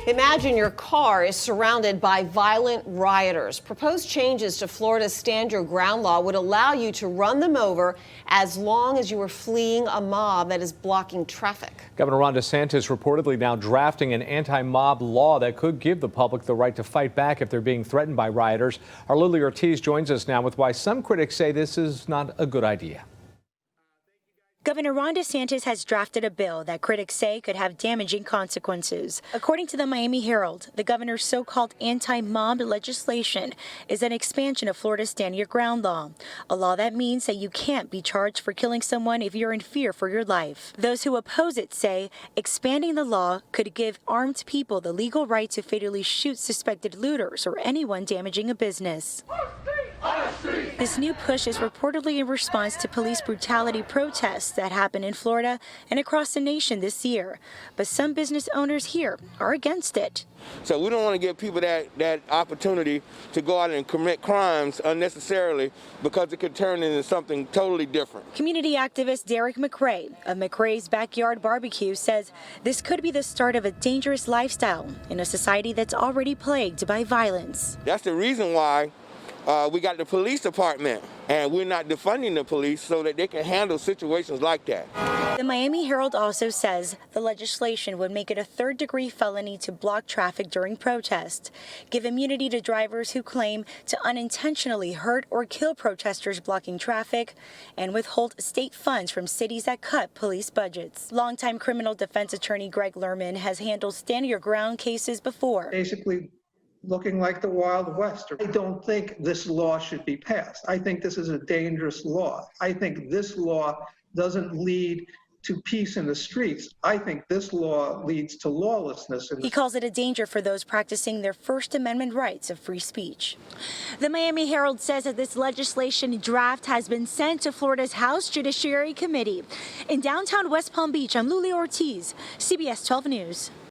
Imagine your car is surrounded by violent rioters. Proposed changes to Florida's Stand Your Ground law would allow you to run them over as long as you are fleeing a mob that is blocking traffic. Governor Ron DeSantis reportedly now drafting an anti-mob law that could give the public the right to fight back if they're being threatened by rioters. Our Lily Ortiz joins us now with why some critics say this is not a good idea. Governor Ron DeSantis has drafted a bill that critics say could have damaging consequences. According to the Miami Herald, the governor's so-called anti-mob legislation is an expansion of Florida's Stand Your Ground law, a law that means that you can't be charged for killing someone if you're in fear for your life. Those who oppose it say expanding the law could give armed people the legal right to fatally shoot suspected looters or anyone damaging a business. This new push is reportedly in response to police brutality protests that happened in Florida and across the nation this year. But some business owners here are against it. So we don't want to give people that opportunity to go out and commit crimes unnecessarily because it could turn into something totally different. Community activist Derrick McCray of McCray's Backyard Barbecue says this could be the start of a dangerous lifestyle in a society that's already plagued by violence. That's the reason why we got the police department, and we're not defunding the police so that they can handle situations like that. The Miami Herald also says the legislation would make it a third-degree felony to block traffic during protests, give immunity to drivers who claim to unintentionally hurt or kill protesters blocking traffic, and withhold state funds from cities that cut police budgets. Longtime criminal defense attorney Greg Lerman has handled Stand Your Ground cases before. Basically looking like the Wild West. I don't think this law should be passed. I think this is a dangerous law. I think this law doesn't lead to peace in the streets. I think this law leads to lawlessness. He calls it a danger for those practicing their First Amendment rights of free speech. The Miami Herald says that this legislation draft has been sent to Florida's House Judiciary Committee. In downtown West Palm Beach, I'm Lily Ortiz, CBS 12 News.